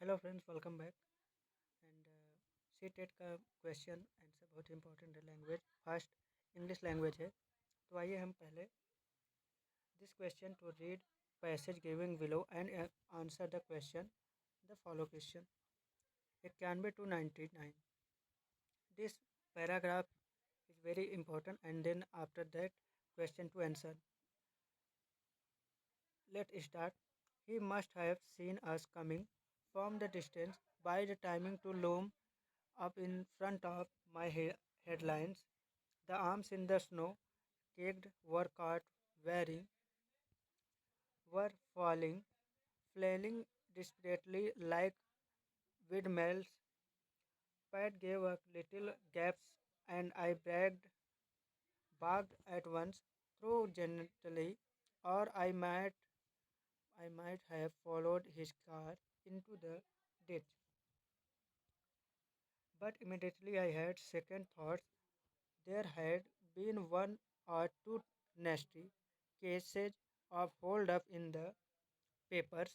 Hello friends, welcome back. And C TET का question answer बहुत important है। Language first English language है। तो आइए हम पहले this question to read passage giving below and answer the question the follow question 91 to 99. This paragraph is very important, and then after that question to answer. Let's start. He must have seen us coming from the distance by the timing to loom up in front of my headlines. The arms in the snow caked were caught wearing were falling, flailing desperately like windmills. Pat gave a little gasp, and I barked at once, through gently, or I might have followed his car into the ditch. But immediately I had second thoughts. There had been one or two nasty cases of hold up in the papers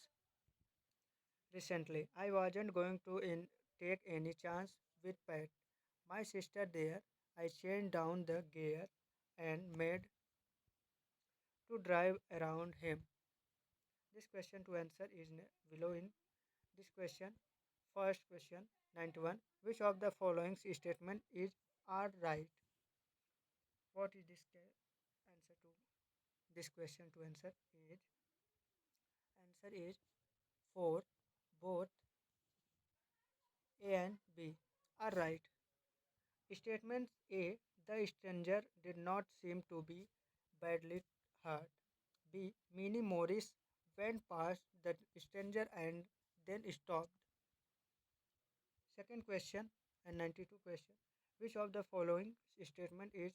recently. I wasn't going to take any chance with Pat. My sister there. I changed down the gear and made to drive around him. This question to answer is below in this question. First question 91. Which of the following statement is are right? What is this answer to this question to answer is 4. Both A and B are right. Statement A. The stranger did not seem to be badly hurt. B. Minnie Morris went past the stranger and then stopped. Second question and 92 question. Which of the following statement is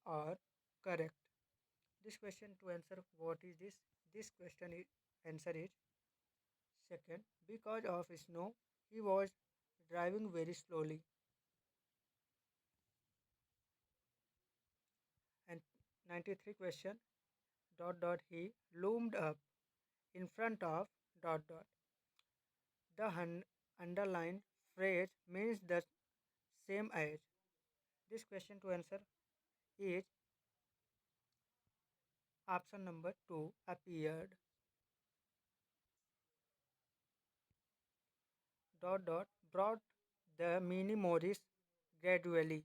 or correct? This question to answer what is this? This question is answer is second. Because of snow, he was driving very slowly. And 93 question he loomed up in front of dot dot. The underlined phrase means the same as. This question to answer is option number 2 appeared brought the mini Morris gradually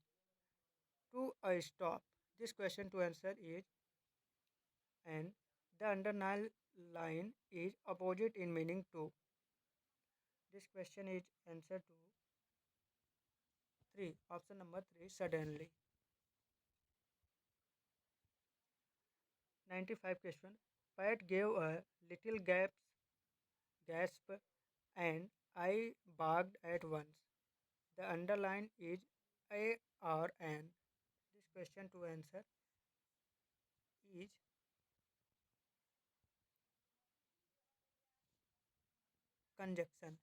to a stop. This question to answer is and the underlined line is opposite in meaning to. This question is answer to 3 option number 3 suddenly. 95 question. Pat gave a little gasp and I barked at once. The underline is A or N. This question to answer is conjunction.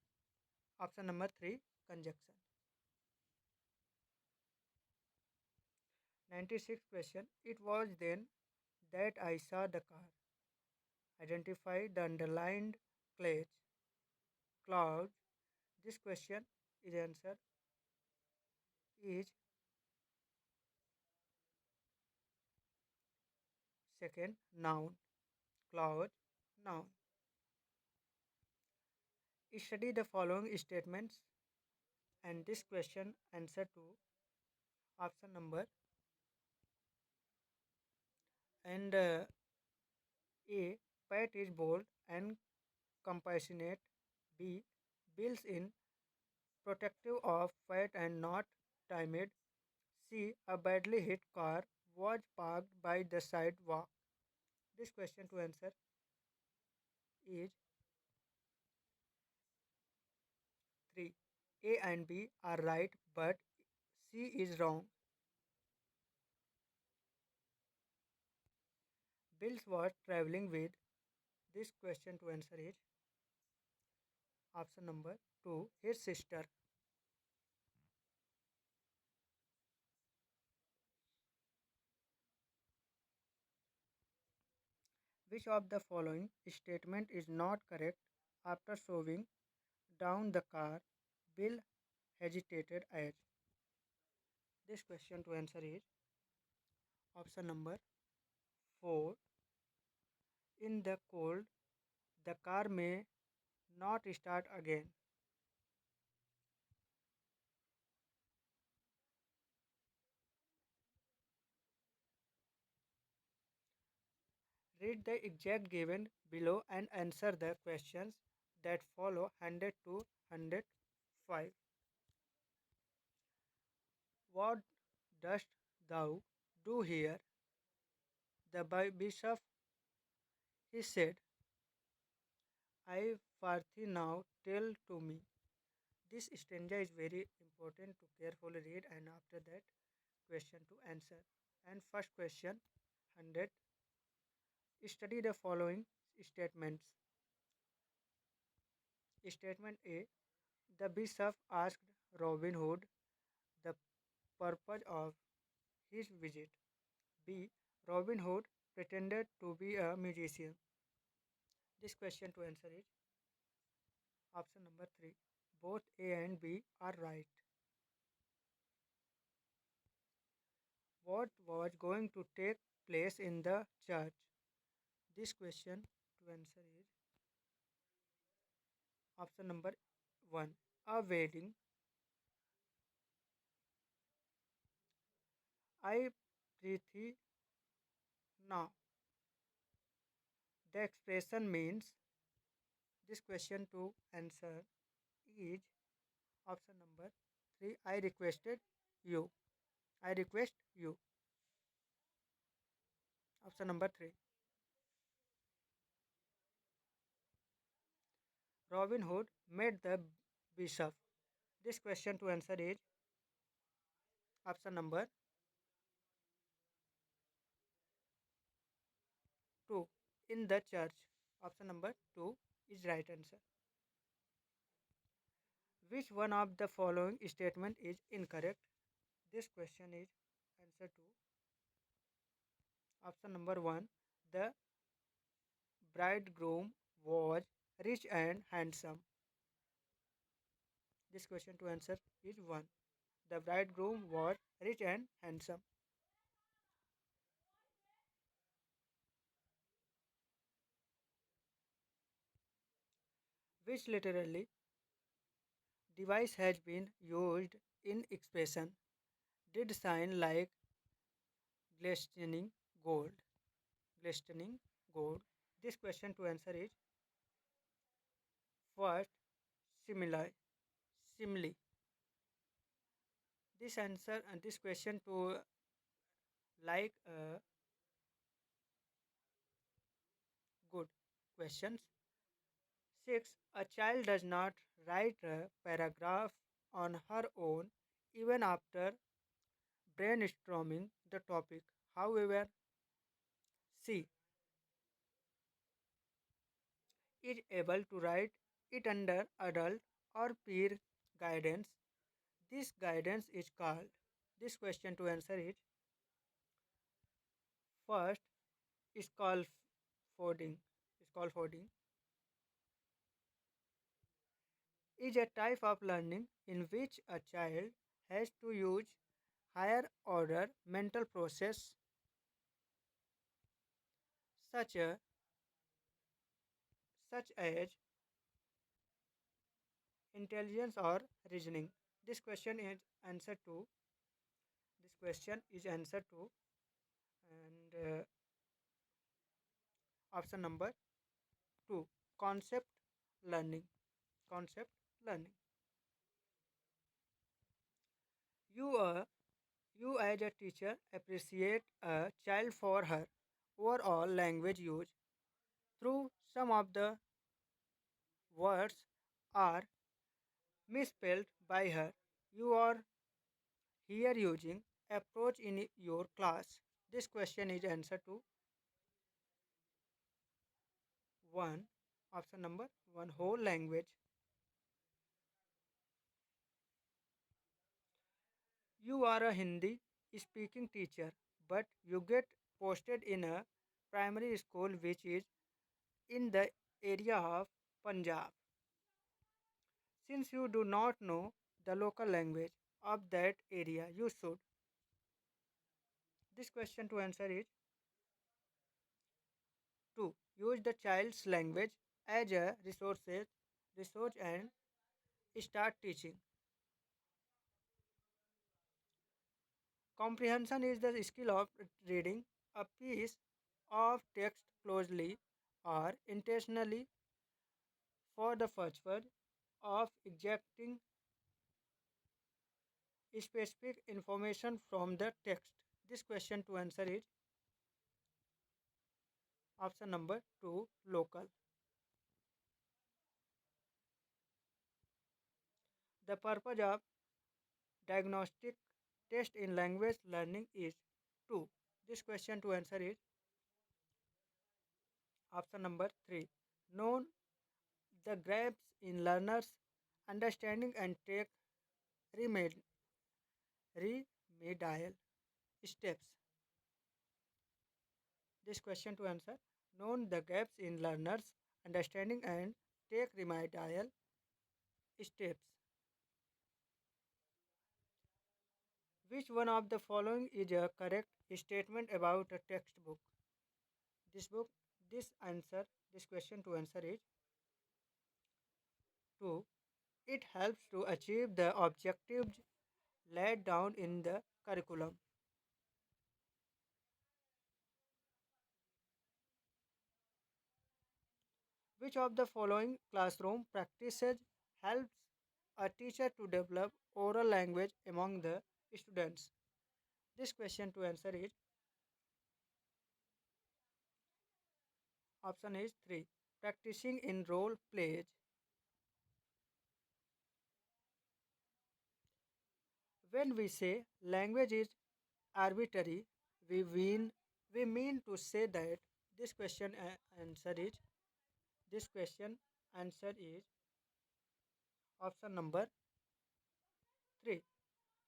Option number 3 conjunction. 96th question. It was then that I saw the car. Identify the underlined cloud. This question is answer is second noun. Cloud noun. Study the following statements and this question answer to option number and A. Pat is bold and compassionate. B. Builds in protective of Pat and not timid. C. A badly hit car was parked by the sidewalk. This question to answer is 3. A and B are right, but C is wrong. Bills was traveling with. This question to answer is option number 2. His sister. Which of the following statement is not correct after showing down the car. Bill hesitated as. This question to answer is option number 4. In the cold, the car may not start again. Read the exact given below and answer the questions that follow 100 to 105. What dost thou do here? The bishop, he said, I farthy now tell to me. This stanza is very important to carefully read and after that question to answer. And first question 100. Study the following statements. Statement A. The bishop asked Robin Hood the purpose of his visit. B. Robin Hood pretended to be a musician. This question to answer is option number 3. Both A and B are right. What was going to take place in the church? This question to answer is option number 1. A wedding. I prethi now. The expression means this question to answer is option number 3. I requested you. I request you. Option number 3. Robin Hood met the bishop. This question to answer is option number 2. In the church. Option number 2 is right answer. Which one of the following statement is incorrect? This question is answer to option number 1. The bridegroom was rich and handsome. This question to answer is 1. The bridegroom was rich and handsome. Which literally device has been used in expression did shine like glistening gold. Glistening gold. This question to answer is first simile. Simile. This answer and this question to like good questions. 6. A child does not write a paragraph on her own even after brainstorming the topic. However, she is able to write it under adult or peer guidance. This guidance is called. This question to answer is first scaffolding. Scaffolding is a type of learning in which a child has to use higher order mental process such, a, such as intelligence or reasoning. This question is answer to this question is answer to and option number 2. Concept learning. Concept learning. You are you as a teacher appreciate a child for her overall language use through some of the words are misspelled by her. You are here using approach in your class. This question is answer to 1. Option number 1. Whole language. You are a Hindi speaking teacher, but you get posted in a primary school which is in the area of Punjab. Since you do not know the local language of that area, you should. This question to answer is 2. Use the child's language as a resource and start teaching. Comprehension is the skill of reading a piece of text closely or intentionally for the purpose of extracting specific information from the text. This question to answer is option number 2, local. The purpose of diagnostic test in language learning is 2. This question to answer is option number 3. Known the gaps in learners' understanding and take remedial steps. This question to answer. Known the gaps in learners' understanding and take remedial steps. Which one of the following is a correct statement about a textbook? This book, this answer, this question to answer is 2. It helps to achieve the objectives laid down in the curriculum. Which of the following classroom practices helps a teacher to develop oral language among the students? This question to answer is option is 3. Practicing in role plays. When we say language is arbitrary, we mean to say that this question answer is this question answer is option number 3.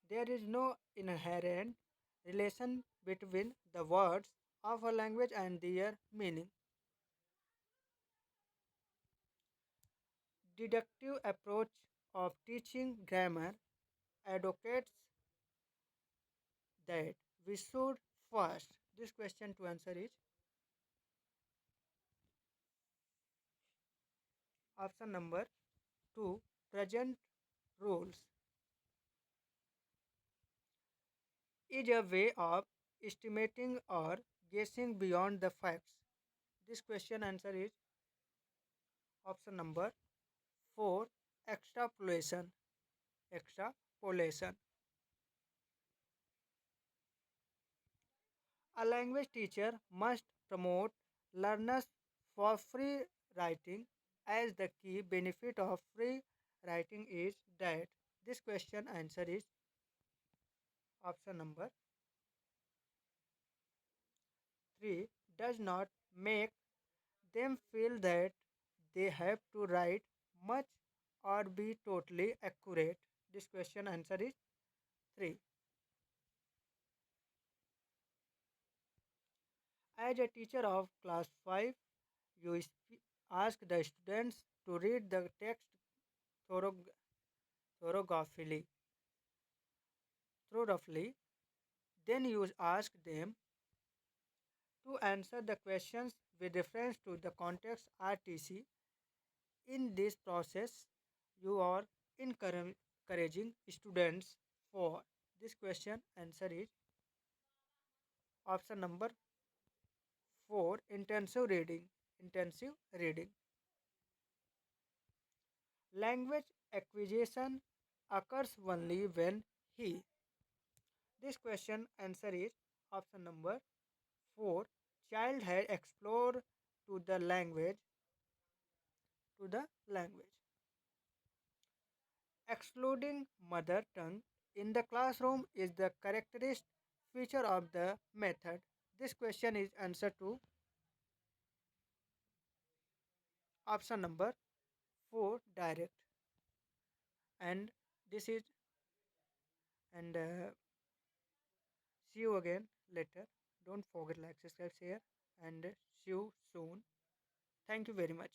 There is no inherent relation between the words of a language and their meaning. Deductive approach of teaching grammar advocates that we should first. This question to answer is option number 2. Present rules is a way of estimating or guessing beyond the facts. This question answer is option number 4. Extrapolation. Extrapolation. A language teacher must promote learners for free writing as the key benefit of free writing is that this question answer is option number 3 does not make them feel that they have to write much or be totally accurate. This question answer is 3. As a teacher of class 5, you ask the students to read the text thorough- thoroughly. thoroughly. Then you ask them to answer the questions with reference to the context RTC. In this process, you are encouraging students for this question answer is option number 4, intensive reading. Intensive reading. Language acquisition occurs only when he. This question answer is option number 4. Child had explored to the language to the language. Excluding mother tongue in the classroom is the characteristic feature of the method. This question is answer to option number 4, direct. And this is and see you again later. Don't forget like, subscribe, share, and see you soon. Thank you very much.